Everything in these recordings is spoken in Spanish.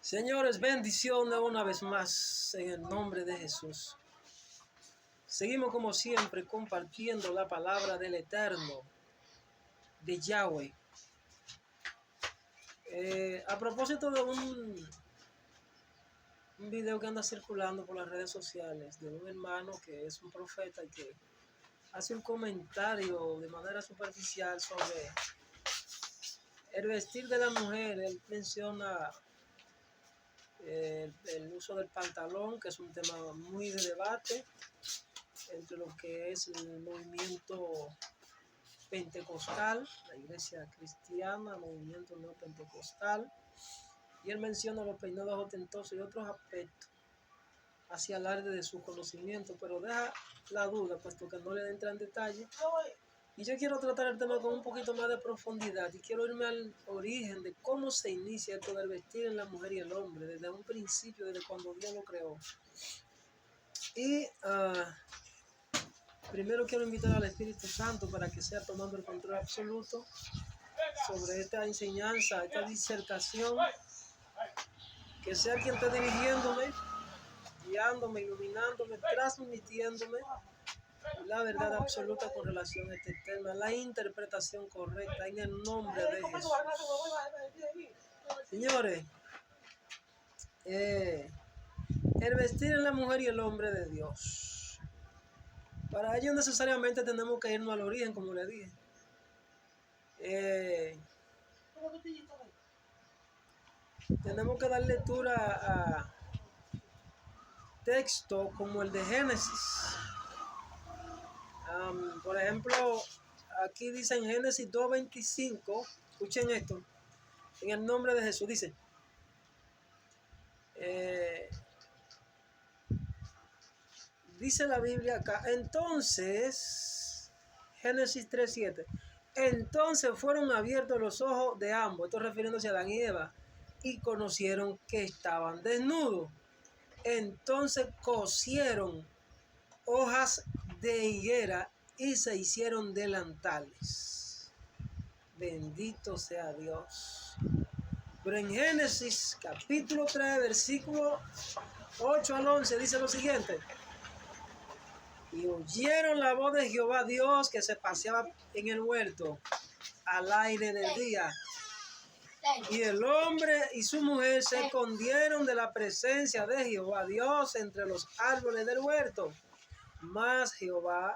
Señores, bendiciones una vez más en el nombre de Jesús. Seguimos como siempre compartiendo la palabra del Eterno, de Yahweh. A propósito de un video que anda circulando por las redes sociales de un hermano que es un profeta y que hace un comentario de manera superficial sobre el vestir de la mujer. Él menciona el uso del pantalón, que es un tema muy de debate entre lo que es el movimiento pentecostal, la iglesia cristiana, movimiento neopentecostal, y él menciona los peinados ostentosos y otros aspectos hacia alarde de su conocimiento, pero deja la duda, puesto que no le entra en detalle. Y yo quiero tratar el tema con un poquito más de profundidad y quiero irme al origen de cómo se inicia esto del vestir en la mujer y el hombre, desde un principio, desde cuando Dios lo creó. Y primero quiero invitar al Espíritu Santo para que sea tomando el control absoluto sobre esta enseñanza, esta disertación, que sea quien esté dirigiéndome, guiándome, iluminándome, transmitiéndome la verdad absoluta con relación a este tema, la interpretación correcta en el nombre de Jesús. Señores, el vestir en la mujer y el hombre de Dios. Para ello necesariamente tenemos que irnos al origen, como le dije. Tenemos que dar lectura a textos como el de Génesis. Por ejemplo, aquí dice en Génesis 2:25, escuchen esto, en el nombre de Jesús, dice, dice la Biblia acá, entonces, Génesis 3:7, entonces fueron abiertos los ojos de ambos, esto refiriéndose a Adán y Eva, y conocieron que estaban desnudos. Entonces cosieron hojas de higuera y se hicieron delantales. Bendito sea Dios. Pero en Génesis capítulo 3, versículo 8 al 11 dice lo siguiente. Y oyeron la voz de Jehová Dios que se paseaba en el huerto al aire del día. Y el hombre y su mujer se escondieron de la presencia de Jehová Dios entre los árboles del huerto. Mas Jehová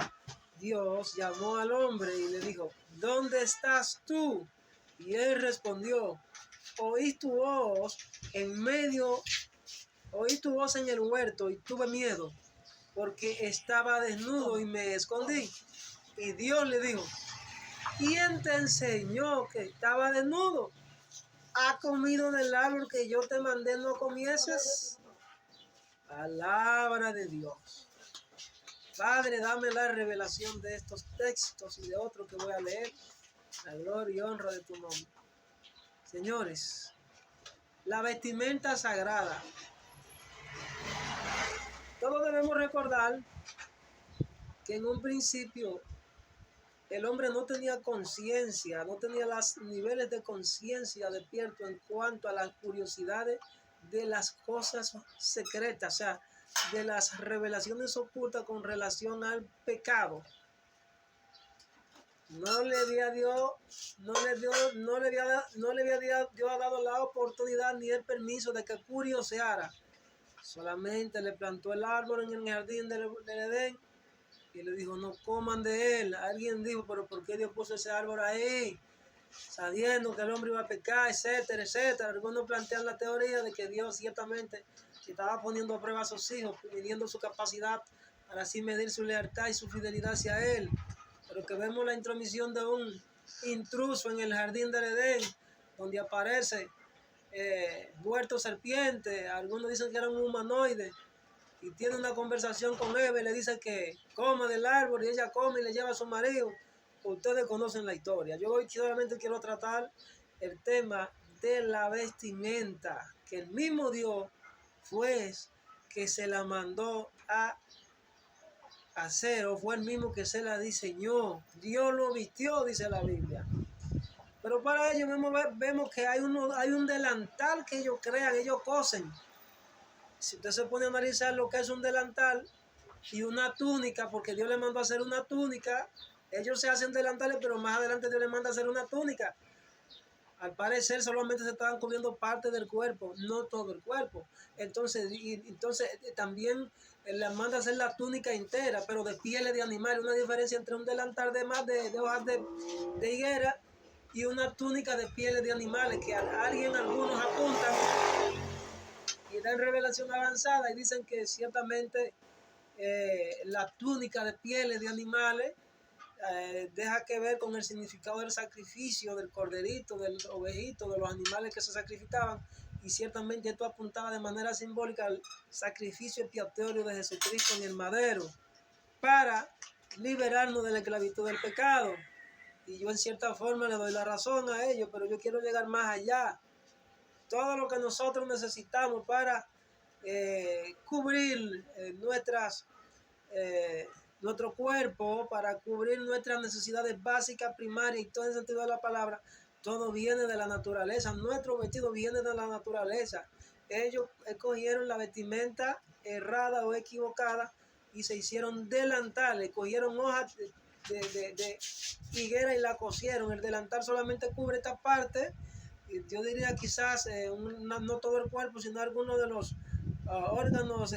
Dios llamó al hombre y le dijo, ¿dónde estás tú? Y él respondió, oí tu voz en el huerto y tuve miedo, porque estaba desnudo y me escondí. Y Dios le dijo, ¿quién te enseñó que estaba desnudo? ¿Has comido del árbol que yo te mandé no comieses? Palabra de Dios. Padre, dame la revelación de estos textos y de otros que voy a leer. La gloria y honra de tu nombre. Señores, la vestimenta sagrada. Todos debemos recordar que en un principio el hombre no tenía conciencia, no tenía los niveles de conciencia despierto en cuanto a las curiosidades de las cosas secretas, o sea, de las revelaciones ocultas con relación al pecado. No le había Dios dado la oportunidad ni el permiso de que curioseara. Solamente le plantó el árbol en el jardín del Edén y le dijo, no coman de él. Alguien dijo, pero ¿por qué Dios puso ese árbol ahí? Sabiendo que el hombre iba a pecar, etcétera, etcétera. Algunos plantean la teoría de que Dios ciertamente estaba poniendo a prueba a sus hijos, midiendo su capacidad para así medir su lealtad y su fidelidad hacia él. Pero que vemos la intromisión de un intruso en el jardín del Edén, donde aparece muerto serpiente. Algunos dicen que era un humanoide y tiene una conversación con Eva y le dice que coma del árbol y ella come y le lleva a su marido. Ustedes conocen la historia. Yo hoy solamente quiero tratar el tema de la vestimenta, que el mismo Dios fue que se la mandó a hacer, o fue el mismo que se la diseñó. Dios lo vistió, dice la Biblia. Pero para ello vemos que hay un delantal que ellos crean, ellos cosen. Si usted se pone a analizar lo que es un delantal y una túnica, porque Dios le mandó a hacer una túnica, ellos se hacen delantales, pero más adelante Dios le manda a hacer una túnica. Al parecer solamente se estaban cubriendo parte del cuerpo, no todo el cuerpo. Entonces también le manda a hacer la túnica entera, pero de pieles de animales. Una diferencia entre un delantal de hojas de higuera y una túnica de pieles de animales, que algunos apuntan y dan revelación avanzada y dicen que ciertamente la túnica de pieles de animales deja que ver con el significado del sacrificio del corderito, del ovejito, de los animales que se sacrificaban, y ciertamente esto apuntaba de manera simbólica al sacrificio expiatorio de Jesucristo en el madero para liberarnos de la esclavitud del pecado. Y yo en cierta forma le doy la razón a ellos, pero yo quiero llegar más allá. Todo lo que nosotros necesitamos para cubrir nuestro cuerpo, para cubrir nuestras necesidades básicas, primarias y todo el sentido de la palabra, todo viene de la naturaleza. Nuestro vestido viene de la naturaleza. Ellos escogieron la vestimenta errada o equivocada y se hicieron delantales, cogieron hojas de higuera y la cosieron. El delantal solamente cubre esta parte. Yo diría quizás no todo el cuerpo, sino algunos de los órganos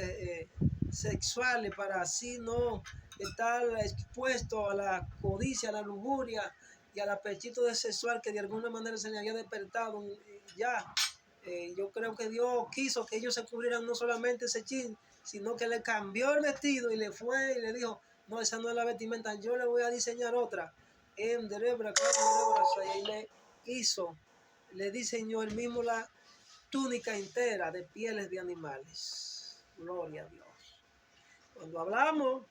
sexuales, para así no estar expuesto a la codicia, a la lujuria y al apetito sexual que de alguna manera se le había despertado ya. Yo creo que Dios quiso que ellos se cubrieran no solamente ese chin, sino que le cambió el vestido y le fue y le dijo, no, esa no es la vestimenta, yo le voy a diseñar otra. Y le diseñó él mismo la túnica entera de pieles de animales. Gloria a Dios. Cuando hablamos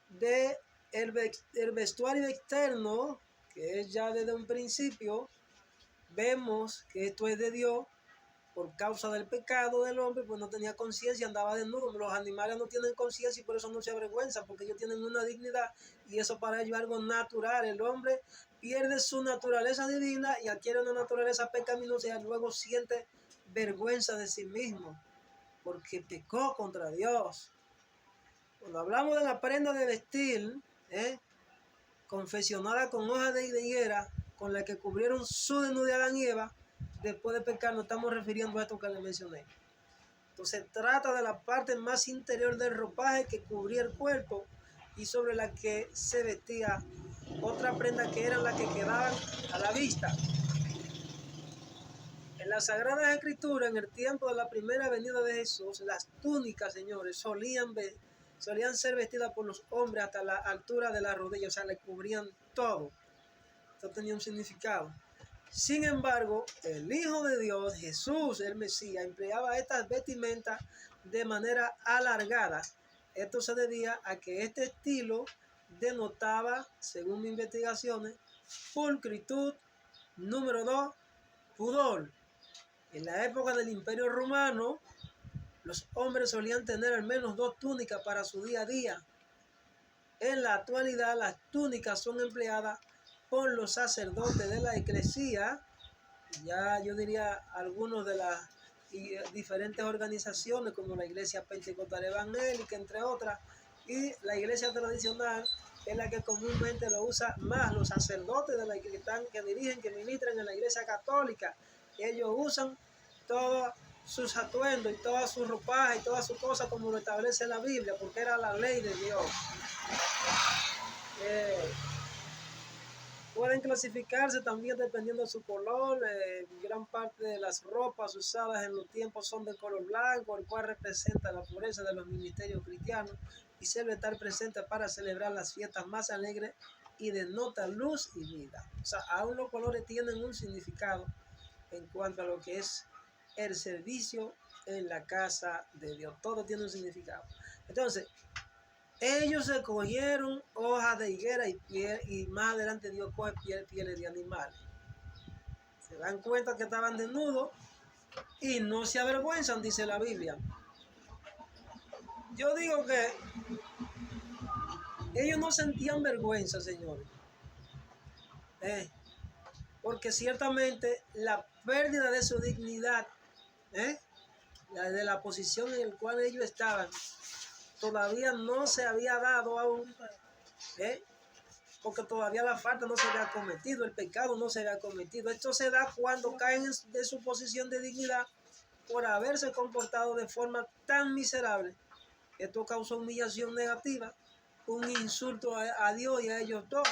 de el vestuario externo, que es ya desde un principio, vemos que esto es de Dios. Por causa del pecado del hombre, pues no tenía conciencia, andaba desnudo. Los animales no tienen conciencia y por eso no se avergüenzan, porque ellos tienen una dignidad y eso para ellos es algo natural. El hombre pierde su naturaleza divina y adquiere una naturaleza pecaminosa y luego siente vergüenza de sí mismo, porque pecó contra Dios. Cuando hablamos de la prenda de vestir, confeccionada con hojas de higuera, con la que cubrieron su desnudez Adán y Eva, después de pecar, nos estamos refiriendo a esto que les mencioné. Entonces trata de la parte más interior del ropaje que cubría el cuerpo y sobre la que se vestía otra prenda que eran las que quedaban a la vista. En las Sagradas Escrituras, en el tiempo de la primera venida de Jesús, las túnicas, señores, solían ser vestidas por los hombres hasta la altura de la rodilla, o sea, le cubrían todo. Esto tenía un significado. Sin embargo, el Hijo de Dios, Jesús, el Mesías, empleaba estas vestimentas de manera alargada. Esto se debía a que este estilo denotaba, según mis investigaciones, pulcritud. Número 2, pudor. En la época del Imperio Romano, los hombres solían tener al menos 2 túnicas para su día a día. En la actualidad, las túnicas son empleadas por los sacerdotes de la iglesia, ya yo diría algunos de las diferentes organizaciones como la Iglesia Pentecostal Evangélica, entre otras, y la iglesia tradicional es la que comúnmente lo usa más. Los sacerdotes de la que dirigen, que ministran en la Iglesia Católica, ellos usan todos sus atuendos y todas sus ropajes y todas sus cosas como lo establece la Biblia, porque era la ley de Dios. Pueden clasificarse también dependiendo de su color. Gran parte de las ropas usadas en los tiempos son de color blanco, el cual representa la pureza de los ministerios cristianos y suele estar presente para celebrar las fiestas más alegres y denota luz y vida. O sea, aún los colores tienen un significado en cuanto a lo que es el servicio en la casa de Dios. Todo tiene un significado. Entonces, ellos escogieron hojas de higuera y más adelante Dios coge pieles de animales. Se dan cuenta que estaban desnudos y no se avergüenzan, dice la Biblia. Yo digo que ellos no sentían vergüenza, señores. porque ciertamente la pérdida de su dignidad, de la posición en la cual ellos estaban, todavía no se había dado aún, porque todavía la falta no se había cometido, el pecado no se había cometido. Esto se da cuando caen de su posición de dignidad por haberse comportado de forma tan miserable. Esto causó humillación negativa, un insulto a Dios y a ellos dos,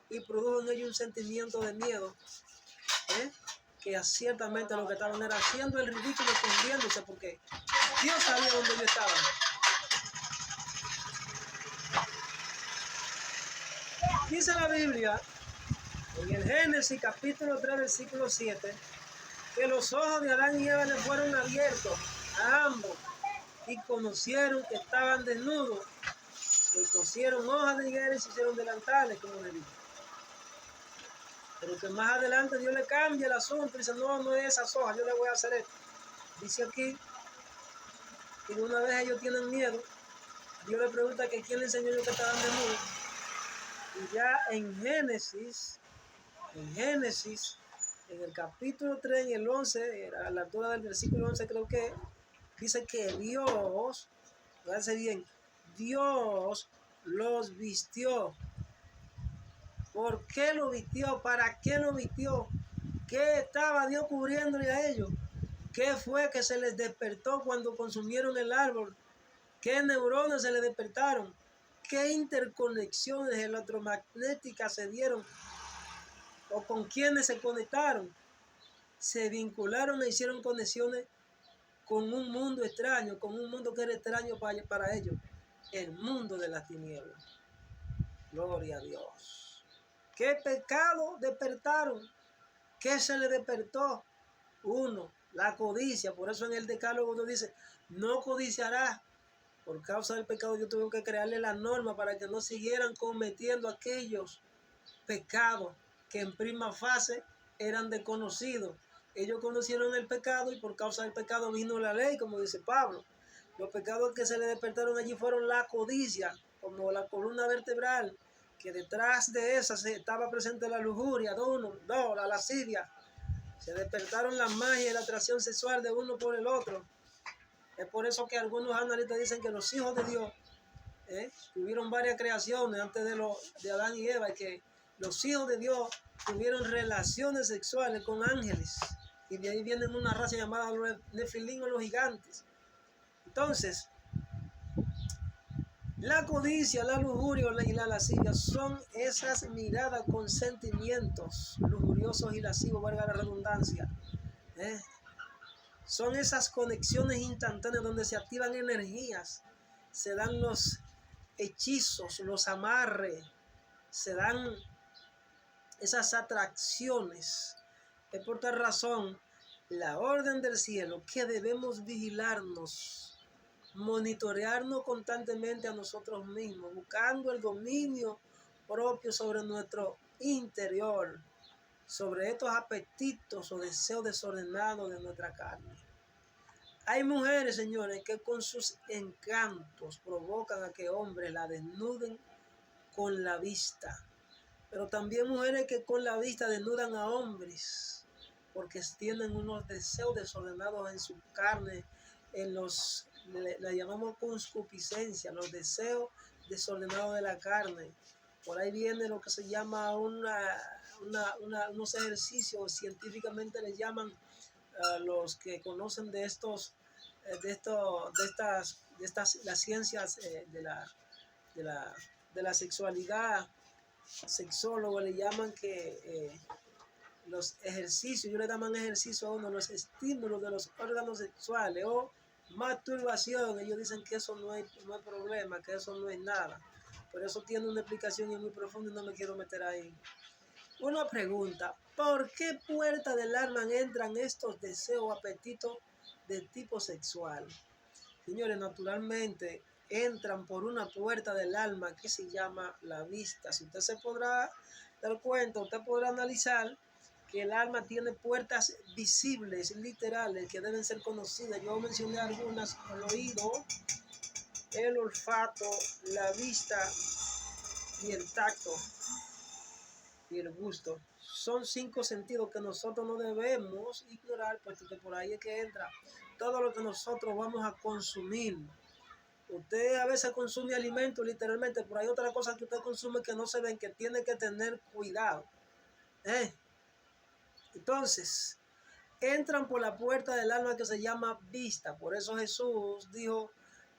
y produjo en ellos un sentimiento de miedo, que ciertamente lo que estaban era haciendo el ridículo, escondiéndose, porque Dios sabía dónde ellos estaban. Dice la Biblia en el Génesis capítulo 3 versículo 7 que los ojos de Adán y Eva le fueron abiertos a ambos y conocieron que estaban desnudos y cosieron hojas de higuera y se hicieron delantales, como le dije. Pero que más adelante Dios le cambia el asunto y dice, no es esas hojas, yo le voy a hacer esto. Dice aquí que una vez ellos tienen miedo, Dios le pregunta que quién le enseñó ellos que estaban desnudos. Y ya en Génesis, en el capítulo 3, en el 11, a la altura del versículo 11 creo que, dice que Dios, fíjense bien, Dios los vistió. ¿Por qué lo vistió? ¿Para qué lo vistió? ¿Qué estaba Dios cubriéndole a ellos? ¿Qué fue que se les despertó cuando consumieron el árbol? ¿Qué neuronas se les despertaron? ¿Qué interconexiones electromagnéticas se dieron? ¿O con quiénes se conectaron? Se vincularon e hicieron conexiones con un mundo extraño, con un mundo que era extraño para ellos. El mundo de las tinieblas. Gloria a Dios. ¿Qué pecado despertaron? ¿Qué se le despertó? Uno, la codicia. Por eso en el decálogo uno dice, no codiciarás. Por causa del pecado yo tuve que crearle la norma para que no siguieran cometiendo aquellos pecados que en prima fase eran desconocidos. Ellos conocieron el pecado y por causa del pecado vino la ley, como dice Pablo. Los pecados que se le despertaron allí fueron la codicia, como la columna vertebral, que detrás de esa estaba presente la lujuria, la lascivia. Se despertaron la magia y la atracción sexual de uno por el otro. Es por eso que algunos analistas dicen que los hijos de Dios tuvieron varias creaciones antes de Adán y Eva, y que los hijos de Dios tuvieron relaciones sexuales con ángeles. Y de ahí vienen una raza llamada Nefilim o los gigantes. Entonces, la codicia, la lujuria y la lascivia son esas miradas con sentimientos lujuriosos y lascivos, valga la redundancia. Son esas conexiones instantáneas donde se activan energías, se dan los hechizos, los amarres, se dan esas atracciones. Es por tal razón la orden del cielo que debemos vigilarnos, monitorearnos constantemente a nosotros mismos, buscando el dominio propio sobre nuestro interior, sobre estos apetitos o deseos desordenados de nuestra carne. Hay mujeres, señores, que con sus encantos provocan a que hombres la desnuden con la vista. Pero también mujeres que con la vista desnudan a hombres porque tienen unos deseos desordenados en su carne, la llamamos concupiscencia, los deseos desordenados de la carne. Por ahí viene lo que se llama unos ejercicios, científicamente les llaman los que conocen de las ciencias de la sexualidad, sexólogos le llaman que los ejercicios, yo le llaman ejercicio a uno, los estímulos de los órganos sexuales o masturbación. Ellos dicen que eso no hay problema, que eso no es nada. Por eso tiene una explicación muy profunda y no me quiero meter ahí. Una pregunta, ¿por qué puerta del alma entran estos deseos o apetitos de tipo sexual? Señores, naturalmente entran por una puerta del alma que se llama la vista. Si usted se podrá dar cuenta, usted podrá analizar que el alma tiene puertas visibles, literales, que deben ser conocidas. Yo mencioné algunas: el oído, el olfato, la vista y el tacto y el gusto. son 5 sentidos que nosotros no debemos ignorar, puesto que por ahí es que entra todo lo que nosotros vamos a consumir. Usted a veces consume alimentos literalmente, pero hay otra cosa que usted consume que no se ven, que tiene que tener cuidado. Entonces, entran por la puerta del alma que se llama vista. Por eso Jesús dijo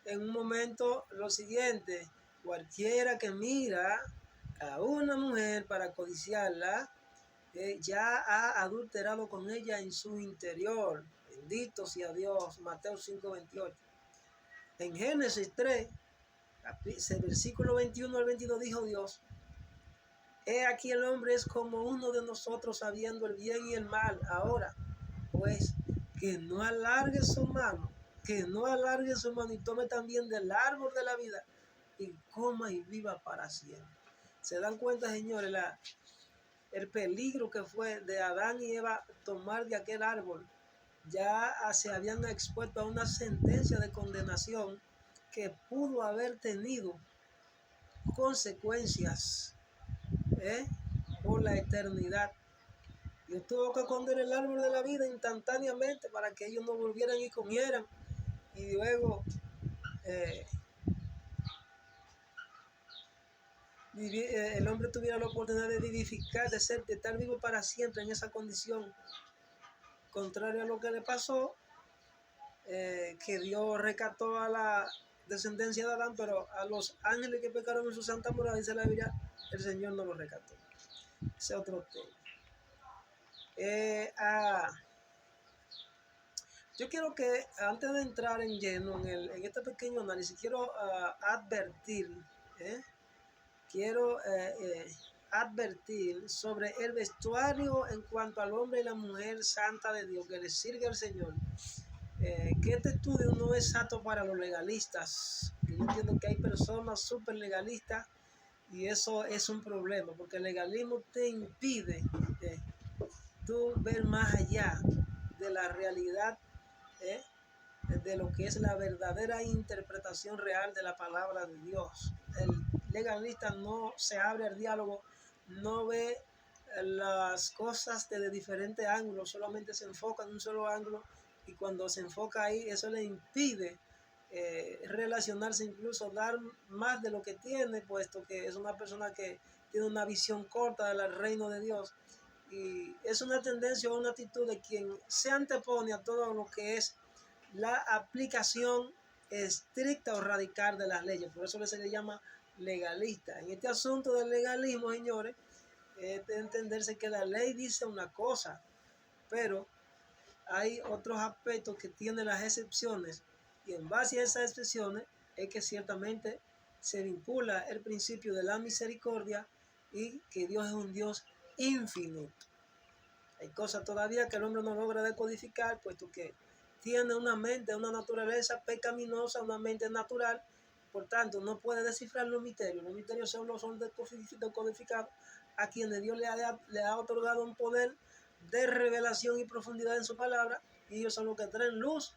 en un momento lo siguiente: cualquiera que mira a una mujer para codiciarla, ya ha adulterado con ella en su interior. Bendito sea Dios. Mateo 5:28. En Génesis 3, versículo 21 al 22, dijo Dios: he aquí el hombre es como uno de nosotros, sabiendo el bien y el mal. Ahora, pues, que no alargue su mano y tome también del árbol de la vida y coma y viva para siempre. ¿Se dan cuenta, señores, el peligro que fue de Adán y Eva tomar de aquel árbol? Ya se habían expuesto a una sentencia de condenación que pudo haber tenido consecuencias por la eternidad. Dios tuvo que esconder el árbol de la vida instantáneamente para que ellos no volvieran y comieran. Y luego el hombre tuviera la oportunidad de vivificar, de estar vivo para siempre en esa condición. Contrario a lo que le pasó, que Dios rescató a la descendencia de Adán, pero a los ángeles que pecaron en su santa morada, dice la Biblia, el Señor no los rescató. Ese es otro tema. Yo quiero que antes de entrar en lleno en este pequeño análisis, quiero advertir sobre el vestuario en cuanto al hombre y la mujer santa de Dios que le sirve al Señor. Que este estudio no es apto para los legalistas. Yo entiendo que hay personas súper legalistas y eso es un problema, porque el legalismo te impide tú ver más allá de la realidad, de lo que es la verdadera interpretación real de la palabra de Dios. El legalista no se abre al diálogo, no ve las cosas desde diferentes ángulos, solamente se enfoca en un solo ángulo, y cuando se enfoca ahí, eso le impide relacionarse, incluso dar más de lo que tiene, puesto que es una persona que tiene una visión corta del reino de Dios. Y es una tendencia o una actitud de quien se antepone a todo lo que es la aplicación estricta o radical de las leyes. Por eso se le llama legalista. En este asunto del legalismo, señores, es de entenderse que la ley dice una cosa, pero hay otros aspectos que tienen las excepciones, y en base a esas excepciones es que ciertamente se vincula el principio de la misericordia y que Dios es un Dios infinito. Hay cosas todavía que el hombre no logra decodificar, puesto que tiene una mente, una naturaleza pecaminosa, una mente natural. Por tanto, no puede descifrar los misterios. Los misterios solo son decodificados a quienes Dios le ha otorgado un poder de revelación y profundidad en su palabra, y ellos son los que traen luz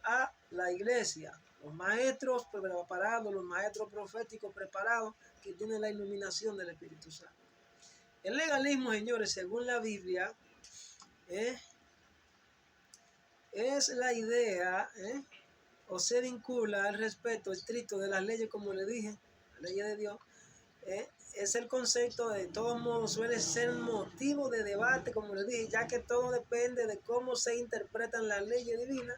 a la iglesia. Los maestros preparados, los maestros proféticos preparados, que tienen la iluminación del Espíritu Santo. El legalismo, señores, según la Biblia, es la idea, o se vincula al respeto estricto de las leyes, como le dije, la ley de Dios. Es el concepto, de todos modos, suele ser motivo de debate, como le dije, ya que todo depende de cómo se interpretan las leyes divinas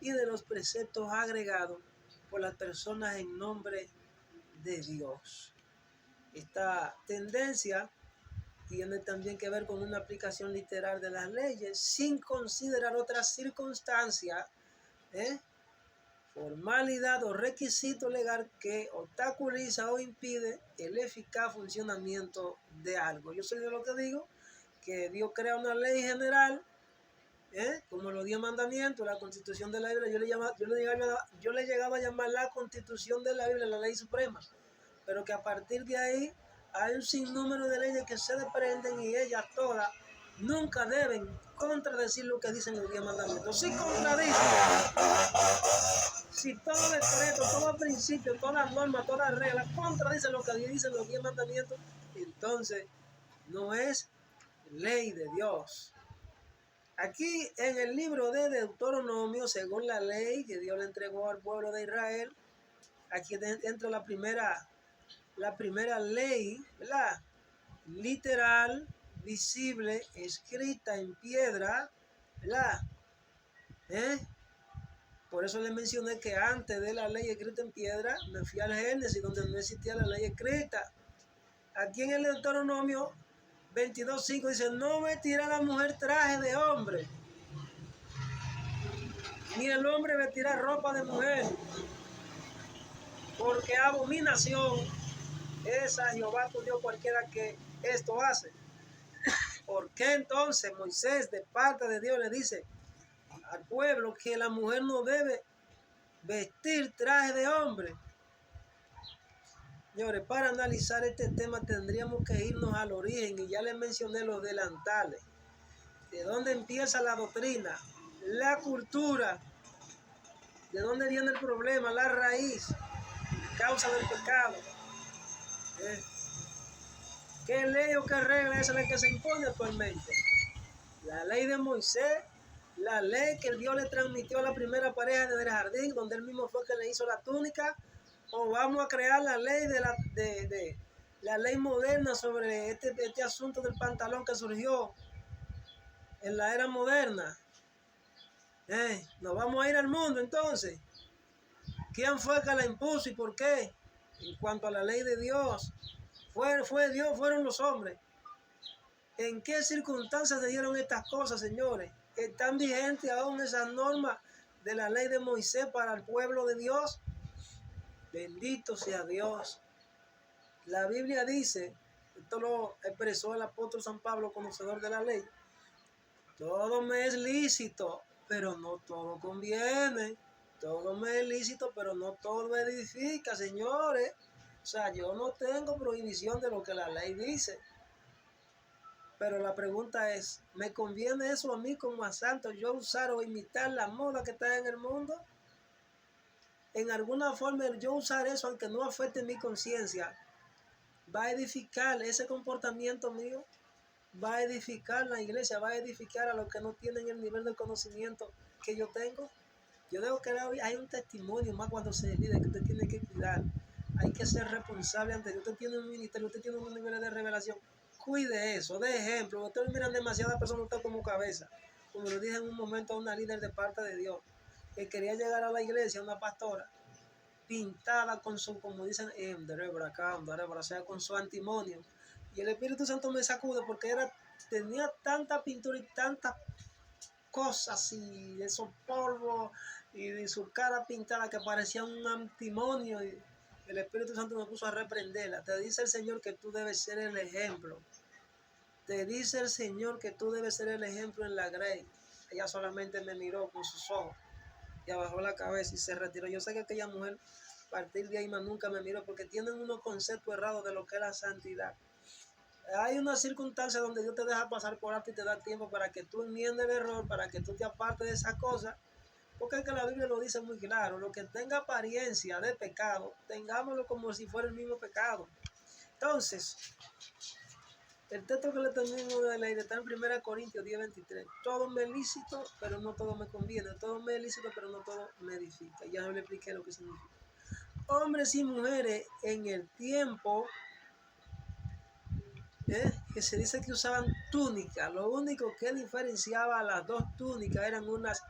y de los preceptos agregados por las personas en nombre de Dios. Esta tendencia tiene también que ver con una aplicación literal de las leyes sin considerar otras circunstancias, formalidad o requisito legal que obstaculiza o impide el eficaz funcionamiento de algo. Yo soy de lo que digo que Dios crea una ley general, como los 10 mandamientos, la constitución de la Biblia. Yo le llegaba a llamar la constitución de la Biblia la ley suprema, pero que a partir de ahí hay un sinnúmero de leyes que se desprenden, y ellas todas nunca deben contradecir lo que dicen los 10 mandamientos. Si contradicen, si todo decreto, todo principio, toda norma, toda regla contradicen lo que dicen los 10 mandamientos, entonces no es ley de Dios. Aquí en el libro de Deuteronomio, según la ley que Dios le entregó al pueblo de Israel, aquí entra la primera ley, ¿verdad? Literal, visible, escrita en piedra, ¿verdad? Por eso le mencioné que antes de la ley escrita en piedra, me fui al Génesis, donde no existía la ley escrita. Aquí en el Deuteronomio 22:5 dice, no vestirá la mujer traje de hombre, ni el hombre vestirá ropa de mujer, porque abominación es a Jehová tu Dios cualquiera que esto hace. ¿Por qué entonces Moisés de parte de Dios le dice al pueblo que la mujer no debe vestir traje de hombre? Señores, para analizar este tema tendríamos que irnos al origen, y ya les mencioné los delantales. ¿De dónde empieza la doctrina? La cultura. ¿De dónde viene el problema? La raíz, causa del pecado. ¿Qué ley o qué regla es la que se impone actualmente? La ley de Moisés, la ley que Dios le transmitió a la primera pareja desde el jardín, donde él mismo fue que le hizo la túnica, o vamos a crear la ley de la ley moderna sobre este asunto del pantalón que surgió en la era moderna. Nos vamos a ir al mundo entonces. ¿Quién fue que la impuso y por qué? En cuanto a la ley de Dios, fue Dios, fueron los hombres. ¿En qué circunstancias se dieron estas cosas, señores? ¿Están vigentes aún esas normas de la ley de Moisés para el pueblo de Dios? Bendito sea Dios. La Biblia dice, esto lo expresó el apóstol San Pablo, conocedor de la ley, todo me es lícito, pero no todo conviene. Todo me es lícito, pero no todo edifica, señores. O sea, yo no tengo prohibición de lo que la ley dice. Pero la pregunta es, ¿me conviene eso a mí como a santo, yo usar o imitar la moda que está en el mundo? En alguna forma yo usar eso, aunque no afecte mi conciencia, ¿va a edificar ese comportamiento mío? ¿Va a edificar la iglesia? ¿Va a edificar a los que no tienen el nivel de conocimiento que yo tengo? Yo digo que hay un testimonio más cuando se decide que usted tiene que cuidar. Hay que ser responsable ante Dios. Usted tiene un ministerio, usted tiene un nivel de revelación. Cuide eso. De ejemplo, ustedes miran demasiadas personas usted como cabeza. Como lo dije en un momento a una líder de parte de Dios, que quería llegar a la iglesia, una pastora, pintada con su, como dicen, o sea, con su antimonio. Y el Espíritu Santo me sacude porque tenía tanta pintura y tantas cosas y de esos polvos y de su cara pintada que parecía un antimonio, y el Espíritu Santo me puso a reprenderla. Te dice el Señor que tú debes ser el ejemplo. Te dice el Señor que tú debes ser el ejemplo en la grey. Ella solamente me miró con sus ojos y bajó la cabeza y se retiró. Yo sé que aquella mujer a partir de ahí más nunca me miró, porque tienen unos conceptos errados de lo que es la santidad. Hay una circunstancia donde Dios te deja pasar por alto y te da tiempo para que tú enmiendes el error, para que tú te apartes de esa cosa, porque es que la Biblia lo dice muy claro: lo que tenga apariencia de pecado, tengámoslo como si fuera el mismo pecado. Entonces, el texto que le tenemos de ley está en 1 Corintios 10:23. Todo me es lícito, pero no todo me conviene. Todo me es lícito, pero no todo me edifica. Ya le expliqué lo que significa. Hombres y mujeres en el tiempo que se dice que usaban túnicas. Lo único que diferenciaba a las dos túnicas eran unas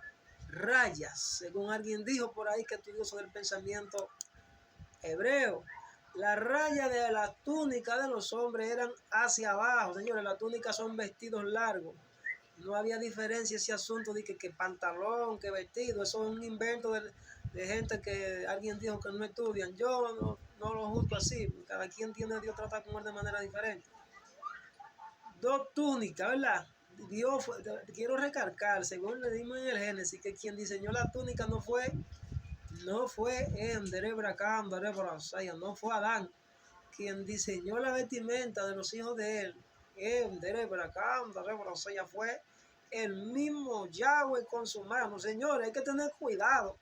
rayas, según alguien dijo por ahí que estudioso del pensamiento hebreo. Las rayas de la túnica de los hombres eran hacia abajo. Señores, las túnicas son vestidos largos. No había diferencia ese asunto de que pantalón, que vestido. Eso es un invento de gente que alguien dijo que no estudian. Yo no lo juzgo así. Cada quien tiene a Dios, trata con él de manera diferente. Dos túnicas, ¿verdad? Dios quiero recalcar, según le dimos en el Génesis, que quien diseñó la túnica no fue no fue Adán. Quien diseñó la vestimenta de los hijos de él, fue el mismo Yahweh con su mano. Señores, hay que tener cuidado.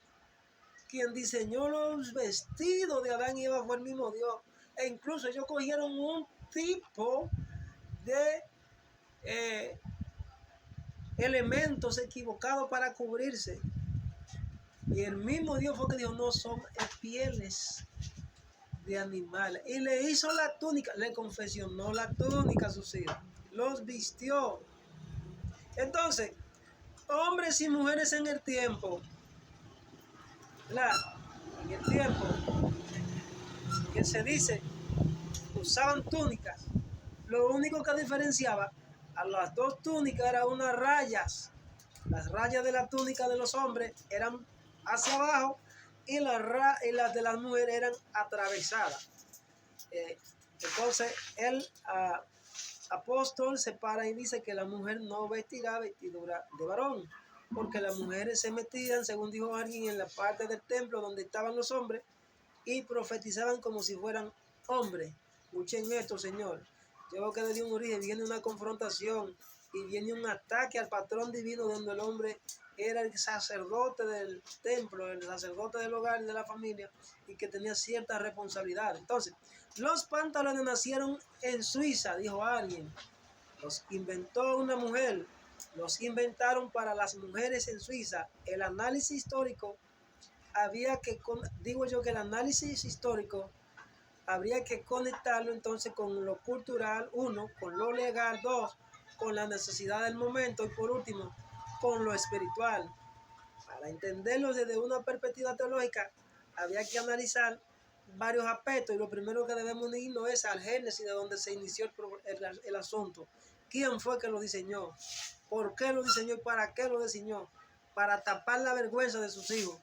Quien diseñó los vestidos de Adán y Eva fue el mismo Dios. E incluso ellos cogieron un tipo de eh, elementos equivocados para cubrirse. Y el mismo Dios fue que dijo, no son pieles de animales. Y le hizo la túnica, le confeccionó la túnica a sus hijos, los vistió. Entonces, hombres y mujeres en el tiempo, ¿verdad? En el tiempo que se dice, usaban túnicas. Lo único que diferenciaba a las dos túnicas eran unas rayas. Las rayas de la túnica de los hombres eran hacia abajo y las de las mujeres eran atravesadas. Entonces el apóstol se para y dice que la mujer no vestirá vestidura de varón, porque las mujeres se metían, según dijo alguien, en la parte del templo donde estaban los hombres y profetizaban como si fueran hombres. Escuchen esto, Señor. Yo veo que desde un origen viene una confrontación y viene un ataque al patrón divino donde el hombre era el sacerdote del templo, el sacerdote del hogar y de la familia y que tenía cierta responsabilidad. Entonces, los pantalones nacieron en Suiza, dijo alguien. Los inventó una mujer. Los inventaron para las mujeres en Suiza. El análisis histórico digo yo que el análisis histórico habría que conectarlo entonces con lo cultural, uno, con lo legal, dos, con la necesidad del momento y por último, con lo espiritual. Para entenderlo desde una perspectiva teológica, había que analizar varios aspectos y lo primero que debemos irnos es al génesis de donde se inició el asunto. ¿Quién fue que lo diseñó? ¿Por qué lo diseñó y para qué lo diseñó? Para tapar la vergüenza de sus hijos.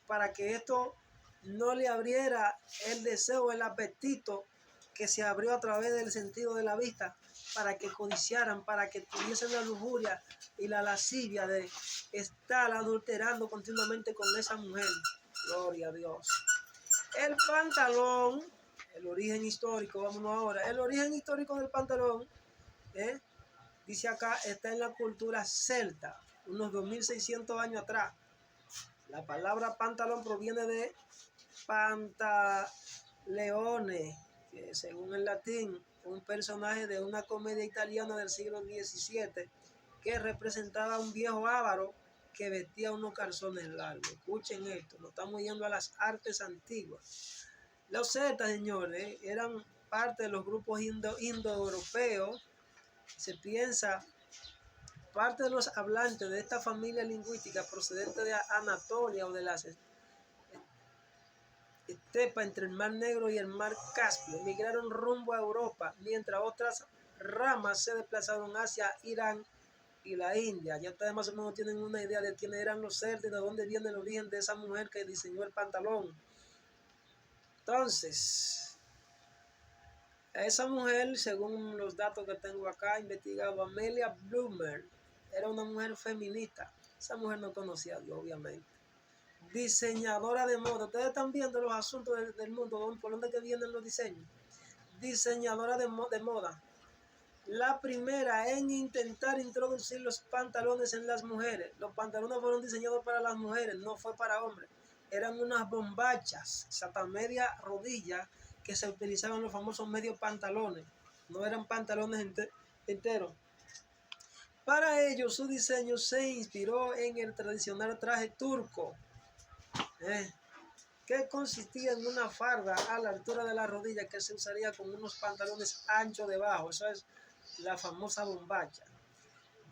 Para que esto no le abriera el deseo, el apetito que se abrió a través del sentido de la vista, para que codiciaran, para que tuviesen la lujuria y la lascivia de estar adulterando continuamente con esa mujer. Gloria a Dios. El pantalón, el origen histórico, vámonos ahora, el origen histórico del pantalón, dice acá, está en la cultura celta, unos 2600 años atrás. La palabra pantalón proviene de Pantaleone, que según el latín, un personaje de una comedia italiana del siglo XVII que representaba a un viejo avaro que vestía unos calzones largos. Escuchen esto, nos estamos yendo a las artes antiguas. Los celtas, señores, eran parte de los grupos indoeuropeos. Se piensa parte de los hablantes de esta familia lingüística procedente de Anatolia o de las estepa entre el Mar Negro y el Mar Caspio migraron rumbo a Europa, mientras otras ramas se desplazaron hacia Irán y la India. Ya ustedes más o menos tienen una idea de quiénes eran los celtas y de dónde viene el origen de esa mujer que diseñó el pantalón. Entonces, a esa mujer, según los datos que tengo acá, investigado, Amelia Bloomer, era una mujer feminista. Esa mujer no conocía a Dios, obviamente. Diseñadora de moda. Ustedes están viendo los asuntos del mundo, por dónde que vienen los diseños. Diseñadora de moda. La primera en intentar introducir los pantalones en las mujeres. Los pantalones fueron diseñados para las mujeres, no fue para hombres. Eran unas bombachas, hasta media rodilla, que se utilizaban los famosos medios pantalones. No eran pantalones enteros. Para ello, su diseño se inspiró en el tradicional traje turco, que consistía en una farda a la altura de la rodilla que se usaría con unos pantalones anchos debajo. Eso es la famosa bombacha.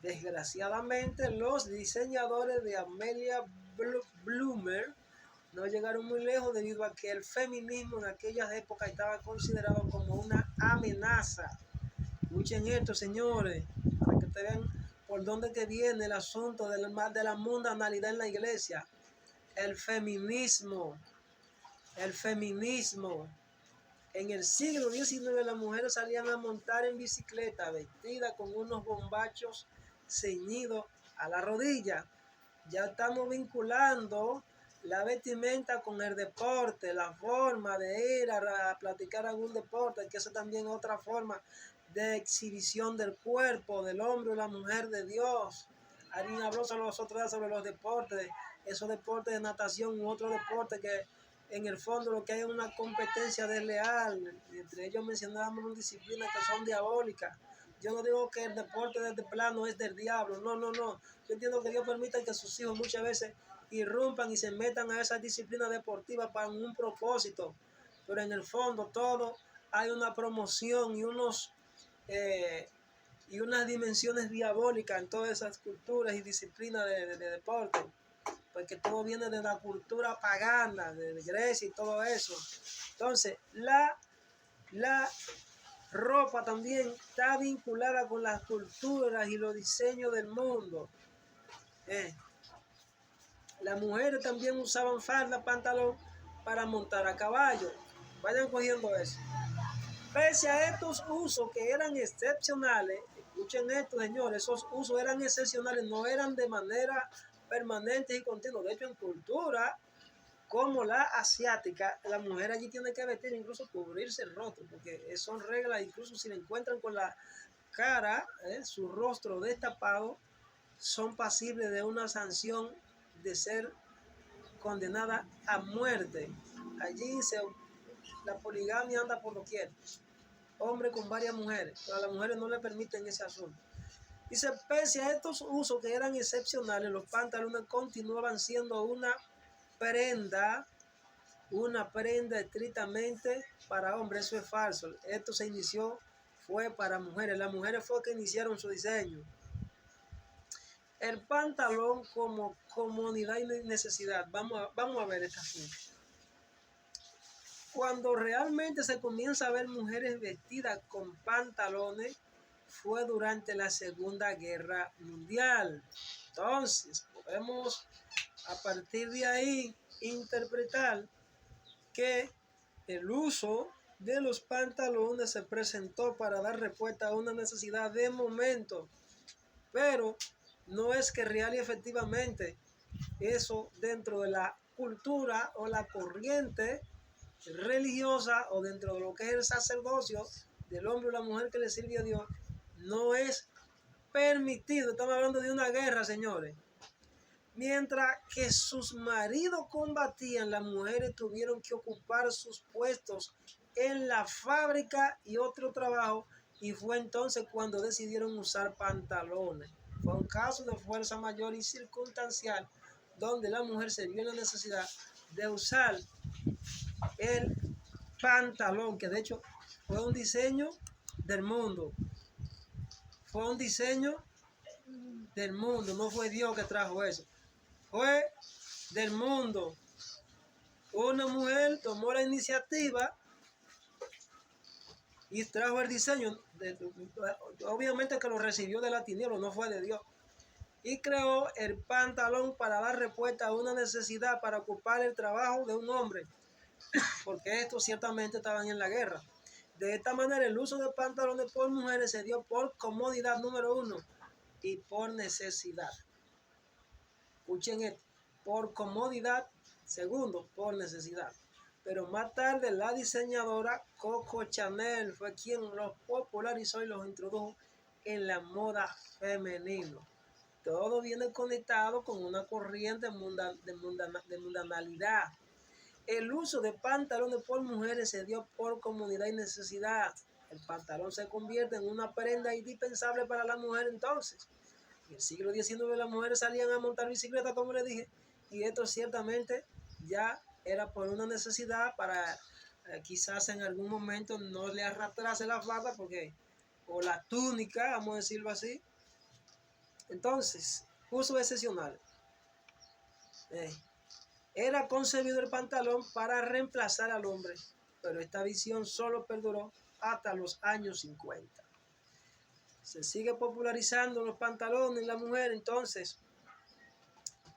Desgraciadamente, los diseñadores de Amelia Bloomer no llegaron muy lejos debido a que el feminismo en aquellas épocas estaba considerado como una amenaza. Escuchen esto, señores, para que te vean por dónde que viene el asunto de la mundanalidad en la iglesia. El feminismo. En el siglo XIX las mujeres salían a montar en bicicleta vestidas con unos bombachos ceñidos a la rodilla. Ya estamos vinculando la vestimenta con el deporte, la forma de ir a practicar algún deporte, que eso también es otra forma de exhibición del cuerpo, del hombre o la mujer de Dios. Alguien habló los otros días sobre los deportes, esos deportes de natación u otro deporte que en el fondo lo que hay es una competencia desleal. Y entre ellos mencionábamos disciplinas que son diabólicas, Yo no digo que el deporte de este plano es del diablo, no, no, no. Yo entiendo que Dios permita que sus hijos muchas veces irrumpan y se metan a esa disciplina deportiva para un propósito, pero en el fondo todo hay una promoción y unas dimensiones diabólicas en todas esas culturas y disciplinas de deporte, porque todo viene de la cultura pagana, de Grecia y todo eso. Entonces, la ropa también está vinculada con las culturas y los diseños del mundo. Las mujeres también usaban falda, pantalón para montar a caballo. Vayan cogiendo eso. Pese a estos usos que eran excepcionales, escuchen esto, señores, esos usos eran excepcionales, no eran de manera permanente y continua. De hecho, en cultura como la asiática, la mujer allí tiene que vestir, incluso cubrirse el rostro, porque son reglas, incluso si la encuentran con la cara, su rostro destapado, son pasibles de una sanción de ser condenada a muerte. Allí la poligamia anda por doquier. Hombre con varias mujeres, pero a las mujeres no le permiten ese asunto. Dice, pese a estos usos que eran excepcionales, los pantalones continuaban siendo una prenda estrictamente para hombres. Eso es falso. Esto se inició, fue para mujeres. Las mujeres fue que iniciaron su diseño. El pantalón como comodidad y necesidad. Vamos a ver esta asunto. Cuando realmente se comienza a ver mujeres vestidas con pantalones, fue durante la Segunda Guerra Mundial. Entonces, podemos a partir de ahí interpretar que el uso de los pantalones se presentó para dar respuesta a una necesidad de momento, pero no es que real y efectivamente eso dentro de la cultura o la corriente religiosa o dentro de lo que es el sacerdocio del hombre o la mujer que le sirve a Dios no es permitido. Estamos hablando de una guerra, señores. Mientras que sus maridos combatían, las mujeres tuvieron que ocupar sus puestos en la fábrica y otro trabajo, y fue entonces cuando decidieron usar pantalones. Fue un caso de fuerza mayor y circunstancial donde la mujer se vio en la necesidad de usar el pantalón, que de hecho fue un diseño del mundo. Fue un diseño del mundo, no fue Dios que trajo eso. Fue del mundo. Una mujer tomó la iniciativa y trajo el diseño. Obviamente que lo recibió de la tiniebla, no fue de Dios. Y creó el pantalón para dar respuesta a una necesidad para ocupar el trabajo de un hombre, porque estos ciertamente estaban en la guerra. De esta manera, el uso de pantalones por mujeres se dio por comodidad, número uno, y por necesidad. Escuchen esto, por comodidad, segundo, por necesidad. Pero más tarde la diseñadora Coco Chanel fue quien los popularizó y los introdujo en la moda femenina. Todo viene conectado con una corriente de mundanalidad. El uso de pantalones por mujeres se dio por comodidad y necesidad. El pantalón se convierte en una prenda indispensable para la mujer entonces. En el siglo XIX las mujeres salían a montar bicicleta, como les dije, y esto ciertamente ya era por una necesidad para quizás en algún momento no le arrastrase la falda o la túnica, vamos a decirlo así. Entonces, uso excepcional. Era concebido el pantalón para reemplazar al hombre, pero esta visión solo perduró hasta los años 50. Se sigue popularizando los pantalones en la mujer, entonces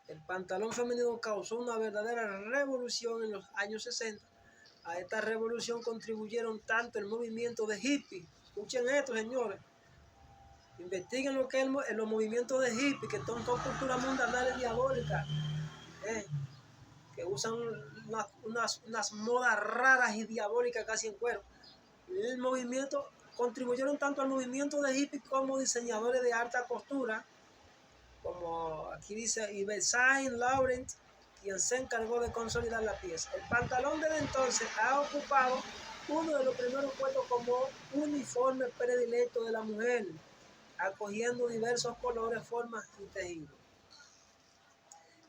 el pantalón femenino causó una verdadera revolución en los años 60. A esta revolución contribuyeron tanto el movimiento de hippie. Escuchen esto, señores. Investiguen lo que es los movimientos de hippie, que son dos culturas mundanales diabólicas, que usan unas modas raras y diabólicas casi en cuero. El movimiento contribuyeron tanto al movimiento de hippie como diseñadores de alta costura, como aquí dice Yves Saint Laurent, quien se encargó de consolidar la pieza. El pantalón desde entonces ha ocupado uno de los primeros puestos como uniforme predilecto de la mujer, acogiendo diversos colores, formas y tejidos.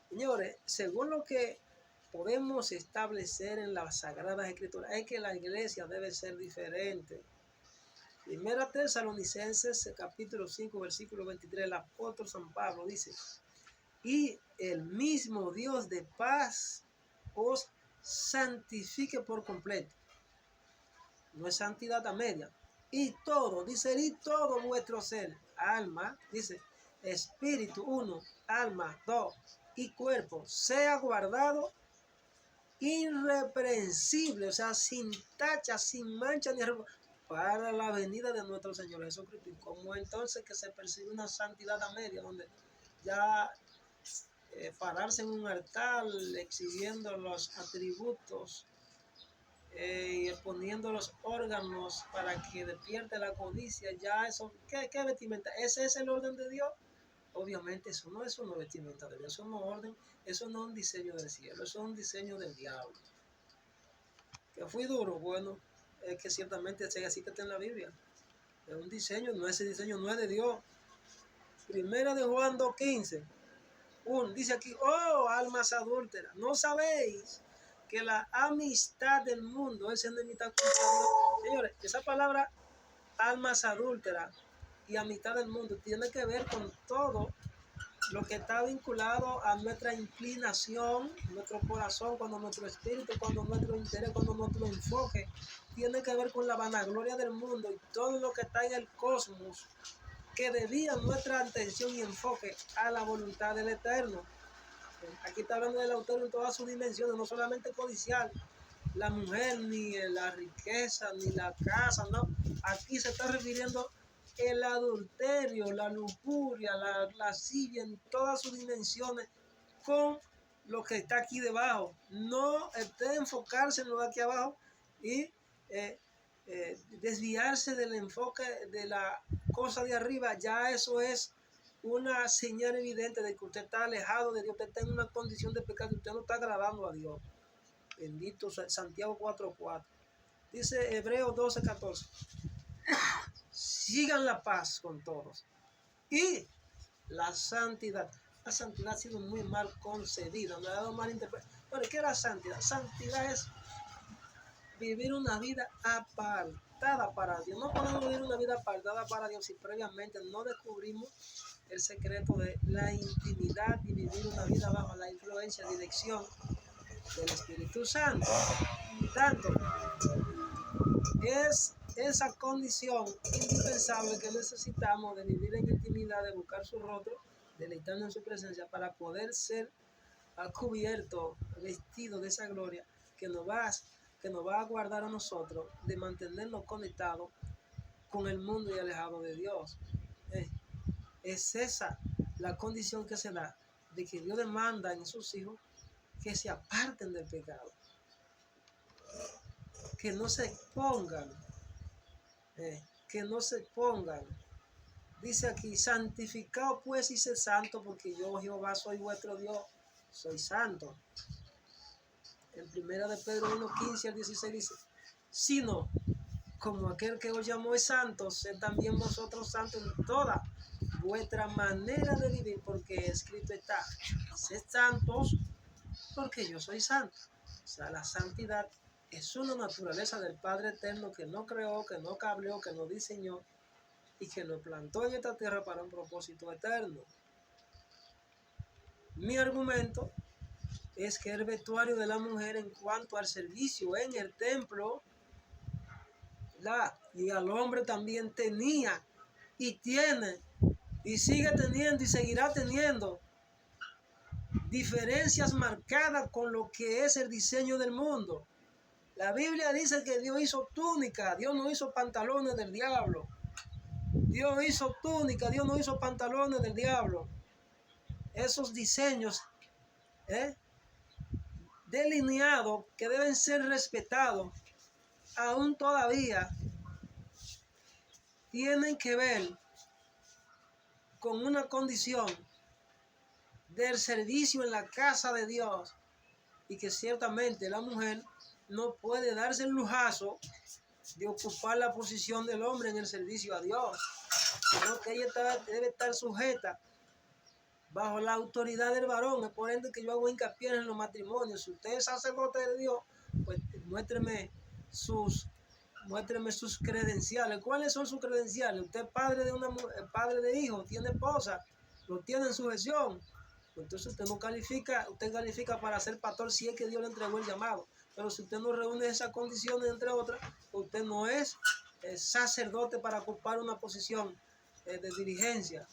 Señores, según lo que podemos establecer en las Sagradas Escrituras, es que la iglesia debe ser diferente. Primera Tesalonicenses, capítulo 5, versículo 23, el apóstol San Pablo dice: y el mismo Dios de paz os santifique por completo. No es santidad a media. Y todo, dice, y todo vuestro ser, alma, dice, espíritu, 1, alma, 2, y cuerpo, sea guardado irreprensible, o sea, sin tacha, sin mancha ni arruga, para la venida de nuestro Señor Jesucristo. Como entonces que se percibe una santidad a media, donde ya pararse en un altar exhibiendo los atributos y exponiendo los órganos para que despierte la codicia, ya eso, ¿qué vestimenta? ¿Ese es el orden de Dios? Obviamente eso no es una vestimenta de Dios, eso no es orden, eso no es un diseño del cielo, eso es un diseño del diablo. Que fui duro, bueno, es que ciertamente así que está en la Biblia. Es un diseño, ese diseño no es de Dios. Primera de Juan 2:15. Dice aquí: oh, almas adúlteras, ¿no sabéis que la amistad del mundo es enemistad contra Dios? Señores, esa palabra almas adúlteras y amistad del mundo tiene que ver con todo lo que está vinculado a nuestra inclinación, nuestro corazón, cuando nuestro espíritu, cuando nuestro interés, cuando nuestro enfoque tiene que ver con la vanagloria del mundo y todo lo que está en el cosmos, que desvía nuestra atención y enfoque a la voluntad del Eterno. Aquí está hablando del autor en todas sus dimensiones, no solamente codicial, la mujer, ni la riqueza, ni la casa, no. Aquí se está refiriendo el adulterio, la lujuria, la lascivia en todas sus dimensiones con lo que está aquí debajo. No enfocarse en lo de aquí abajo y desviarse del enfoque de la cosa de arriba. Ya eso es una señal evidente de que usted está alejado de Dios, usted está en una condición de pecado, usted no está agradando a Dios. Bendito Santiago 4:4. Dice Hebreos 12:14. Sigan la paz con todos y la santidad. La santidad ha sido muy mal concebida, me ha dado mal interpretado. Bueno, ¿qué es la santidad? Santidad es vivir una vida apartada para Dios. No podemos vivir una vida apartada para Dios si previamente no descubrimos el secreto de la intimidad y vivir una vida bajo la influencia y dirección del Espíritu Santo. Tanto es esa condición indispensable que necesitamos de vivir en intimidad, de buscar su rostro, deleitarnos en su presencia para poder ser cubierto, vestido de esa gloria que nos va a guardar a nosotros de mantenernos conectados con el mundo y alejados de Dios. Es esa la condición que se da de que Dios demanda en sus hijos que se aparten del pecado, que no se expongan, que no se expongan. Dice aquí: santificaos pues y sed santos, porque yo Jehová soy vuestro Dios, soy santo. En primera de Pedro 1:15 al 16 dice: sino como aquel que os llamó es santo, sed también vosotros santos en toda vuestra manera de vivir, porque escrito está: sed santos porque yo soy santo. O sea, la santidad es una naturaleza del Padre Eterno que no creó, que no cableó, que no diseñó y que nos plantó en esta tierra para un propósito eterno. Mi argumento es que el vestuario de la mujer en cuanto al servicio en el templo, y al hombre también tenía y tiene y sigue teniendo y seguirá teniendo diferencias marcadas con lo que es el diseño del mundo. La Biblia dice que Dios hizo túnica, Dios no hizo pantalones del diablo. Dios hizo túnica, Dios no hizo pantalones del diablo. Esos diseños delineados que deben ser respetados, aún todavía tienen que ver con una condición del servicio en la casa de Dios, y que ciertamente la mujer no puede darse el lujazo de ocupar la posición del hombre en el servicio a Dios, sino que ella debe estar sujeta bajo la autoridad del varón. Es por ende que yo hago hincapié en los matrimonios. Si usted es sacerdote de Dios, pues muéstreme sus credenciales. ¿Cuáles son sus credenciales? Usted es padre de una mujer, padre de hijos, tiene esposa, lo tiene en sujeción. Entonces usted no califica, usted califica para ser pastor si es que Dios le entregó el llamado. Pero si usted no reúne esas condiciones, entre otras, usted no es sacerdote para ocupar una posición de dirigencia,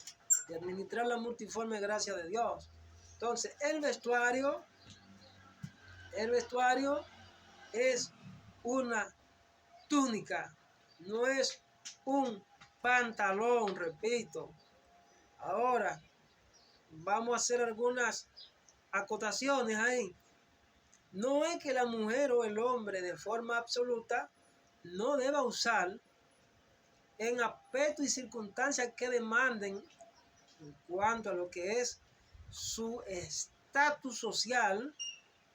de administrar la multiforme gracia de Dios. Entonces, el vestuario es una túnica, no es un pantalón, repito. Ahora, vamos a hacer algunas acotaciones ahí. No es que la mujer o el hombre de forma absoluta no deba usar en aspectos y circunstancias que demanden en cuanto a lo que es su estatus social,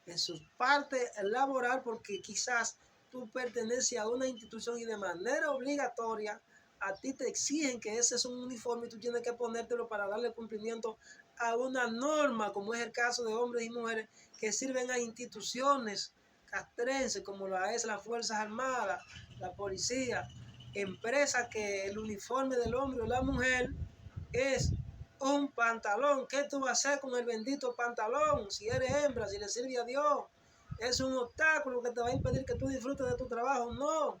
en su parte laboral, porque quizás tú perteneces a una institución y de manera obligatoria a ti te exigen que ese es un uniforme y tú tienes que ponértelo para darle cumplimiento a una norma, como es el caso de hombres y mujeres que sirven a instituciones castrenses como la es las Fuerzas Armadas, la policía, empresas que el uniforme del hombre o la mujer es un pantalón. ¿Qué tú vas a hacer con el bendito pantalón? Si eres hembra, si le sirve a Dios, es un obstáculo que te va a impedir que tú disfrutes de tu trabajo. No.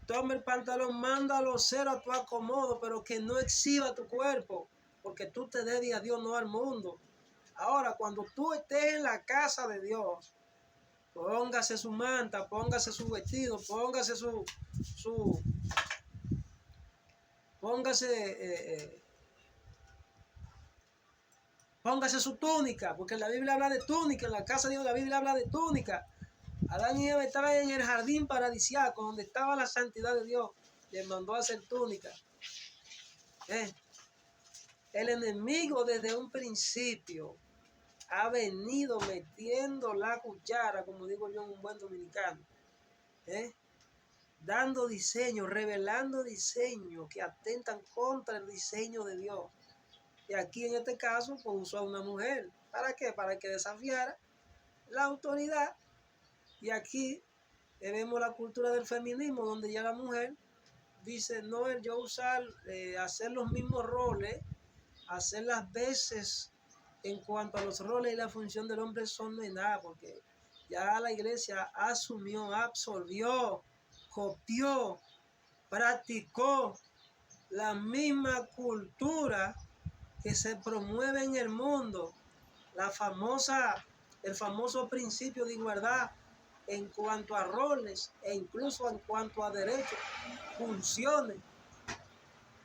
Toma el pantalón, mándalo ser a tu acomodo, pero que no exhiba tu cuerpo, porque tú te debes a Dios, no al mundo. Ahora, cuando tú estés en la casa de Dios, póngase su manta, póngase su vestido, póngase póngase su túnica, porque la Biblia habla de túnica, en la casa de Dios la Biblia habla de túnica. Adán y Eva estaban en el jardín paradisiaco, donde estaba la santidad de Dios, les mandó a hacer túnica. El enemigo desde un principio ha venido metiendo la cuchara, como digo yo en un buen dominicano, dando diseño, revelando diseños que atentan contra el diseño de Dios. Y aquí en este caso, pues usó a una mujer. ¿Para qué? Para que desafiara la autoridad. Y aquí vemos la cultura del feminismo, donde ya la mujer dice, no, yo usar, hacer los mismos roles, hacer las veces en cuanto a los roles y la función del hombre son no es nada, porque ya la iglesia asumió, absorbió, copió, practicó la misma cultura que se promueve en el mundo, el famoso principio de igualdad en cuanto a roles e incluso en cuanto a derechos, funciones,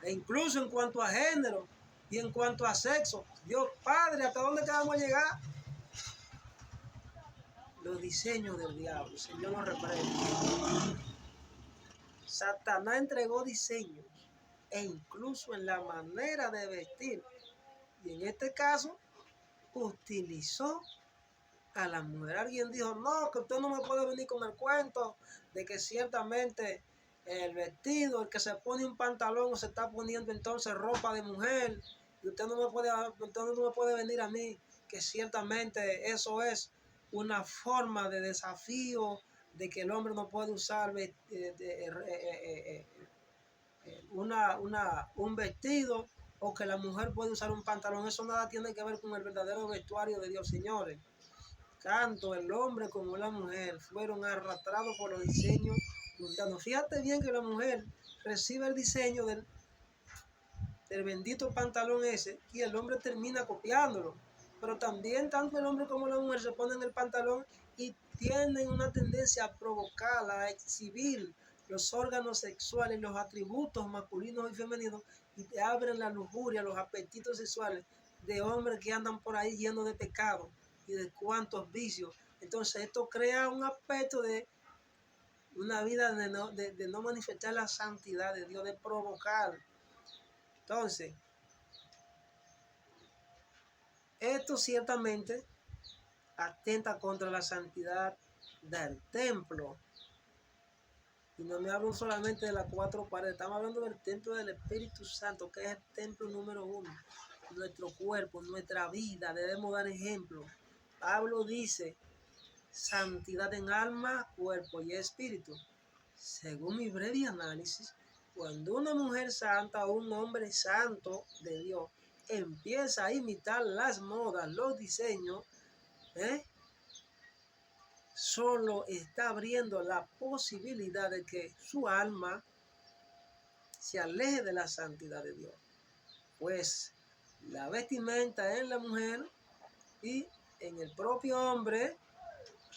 e incluso en cuanto a género y en cuanto a sexo. Dios Padre, ¿hasta dónde vamos a llegar? Los diseños del diablo, Señor nos reprende. Satanás entregó diseños e incluso en la manera de vestir. Y en este caso, utilizó a la mujer. Alguien dijo, no, que usted no me puede venir con el cuento de que ciertamente el vestido, el que se pone un pantalón, se está poniendo entonces ropa de mujer, y usted no me puede venir a mí, que ciertamente eso es una forma de desafío, de que el hombre no puede usar un vestido, o que la mujer puede usar un pantalón. Eso nada tiene que ver con el verdadero vestuario de Dios, señores. Tanto el hombre como la mujer fueron arrastrados por los diseños mundanos. Fíjate bien que la mujer recibe el diseño del bendito pantalón ese y el hombre termina copiándolo. Pero también tanto el hombre como la mujer se ponen el pantalón y tienen una tendencia a provocar, a exhibir los órganos sexuales, los atributos masculinos y femeninos, y te abren la lujuria, los apetitos sexuales de hombres que andan por ahí llenos de pecado y de cuantos vicios. Entonces esto crea un aspecto de una vida de no manifestar la santidad de Dios, de provocar. Entonces, esto ciertamente atenta contra la santidad del templo. Y no me hablo solamente de las cuatro paredes, estamos hablando del templo del Espíritu Santo, que es el templo número uno. Nuestro cuerpo, nuestra vida, debemos dar ejemplo. Pablo dice, santidad en alma, cuerpo y espíritu. Según mi breve análisis, cuando una mujer santa o un hombre santo de Dios empieza a imitar las modas, los diseños, solo está abriendo la posibilidad de que su alma se aleje de la santidad de Dios. Pues la vestimenta en la mujer y en el propio hombre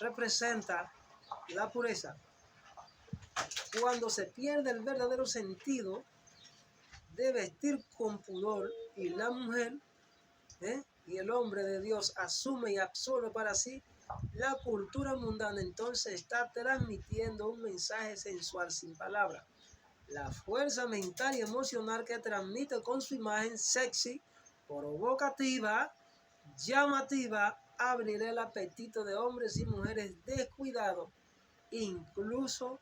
representa la pureza. Cuando se pierde el verdadero sentido de vestir con pudor y la mujer y el hombre de Dios asume y absorbe para sí la cultura mundana, entonces está transmitiendo un mensaje sensual sin palabras. La fuerza mental y emocional que transmite con su imagen sexy, provocativa, llamativa, abrirá el apetito de hombres y mujeres descuidados, incluso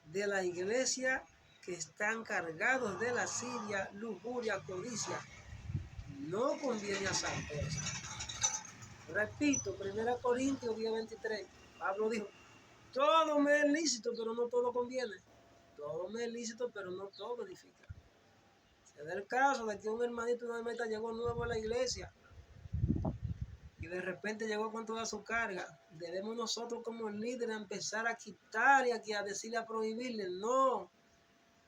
de la iglesia, que están cargados de lascivia, lujuria, codicia. No conviene a santos. Repito, 1 Corintios 10:23, Pablo dijo, todo me es lícito, pero no todo conviene. Todo me es lícito, pero no todo edifica. Se da el caso de que un hermanito, una hermanita llegó nuevo a la iglesia y de repente llegó con toda su carga. Debemos nosotros como líderes empezar a quitar y a decirle, a prohibirle. No,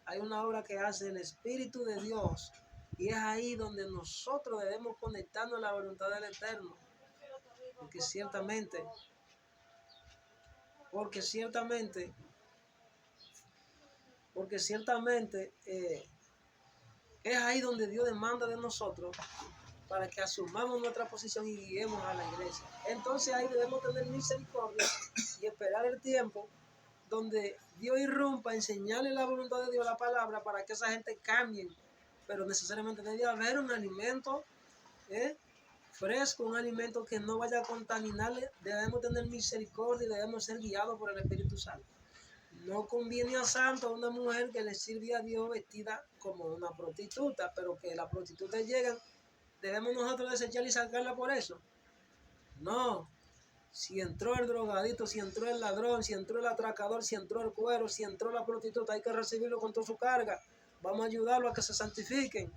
hay una obra que hace el Espíritu de Dios y es ahí donde nosotros debemos conectarnos a la voluntad del Eterno. Porque ciertamente es ahí donde Dios demanda de nosotros para que asumamos nuestra posición y guiemos a la iglesia. Entonces ahí debemos tener misericordia y esperar el tiempo donde Dios irrumpa, enseñarle la voluntad de Dios, la palabra, para que esa gente cambie. Pero necesariamente debe haber un alimento fresco, un alimento que no vaya a contaminarle. Debemos tener misericordia y debemos ser guiados por el Espíritu Santo. No conviene a santo a una mujer que le sirve a Dios vestida como una prostituta, pero que las prostitutas llegan, ¿debemos nosotros desecharla y sacarla por eso? No. Si entró el drogadito, si entró el ladrón, si entró el atracador, si entró el cuero, si entró la prostituta, hay que recibirlo con toda su carga. Vamos a ayudarlo a que se santifiquen,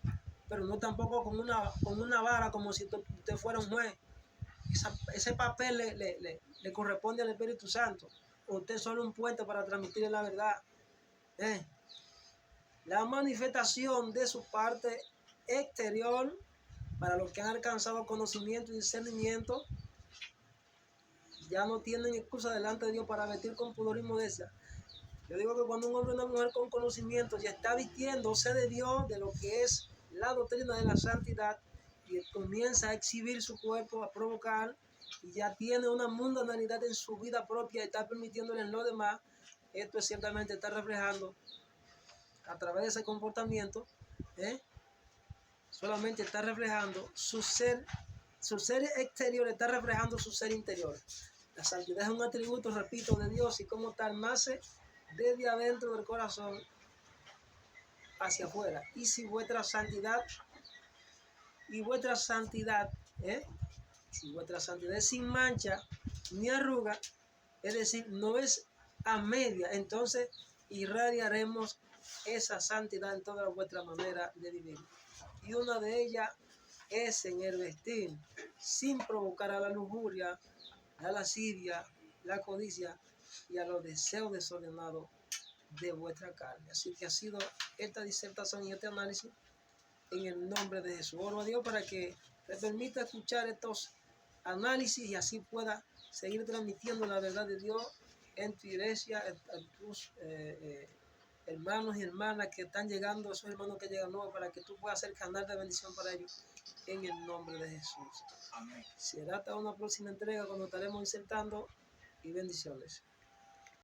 pero no tampoco con una vara como si usted fuera un juez. Ese papel le corresponde al Espíritu Santo. Usted es solo un puente para transmitirle la verdad. La manifestación de su parte exterior, para los que han alcanzado conocimiento y discernimiento, ya no tienen excusa delante de Dios para vestir con pudor y modestia. Yo digo que cuando un hombre y una mujer con conocimiento ya está vistiéndose de Dios, de lo que es la doctrina de la santidad, y comienza a exhibir su cuerpo, a provocar, y ya tiene una mundanalidad en su vida propia y está permitiéndole en lo demás, esto es ciertamente está reflejando a través de ese comportamiento, solamente está reflejando su ser exterior, está reflejando su ser interior. La santidad es un atributo, repito, de Dios y como tal nace desde adentro del corazón hacia afuera. Y si vuestra santidad si vuestra santidad es sin mancha ni arruga, es decir, no es a media, entonces irradiaremos esa santidad en toda vuestra manera de vivir. Y una de ellas es en el vestir, sin provocar a la lujuria, la lascivia, la codicia y a los deseos desordenados de vuestra carne. Así que ha sido esta disertación y este análisis en el nombre de Jesús. Oro a Dios para que te permita escuchar estos análisis y así pueda seguir transmitiendo la verdad de Dios en tu iglesia, en tus hermanos y hermanas que están llegando, esos hermanos que llegan nuevos, para que tú puedas ser canal de bendición para ellos en el nombre de Jesús. Amén. Será hasta una próxima entrega cuando estaremos insertando y bendiciones.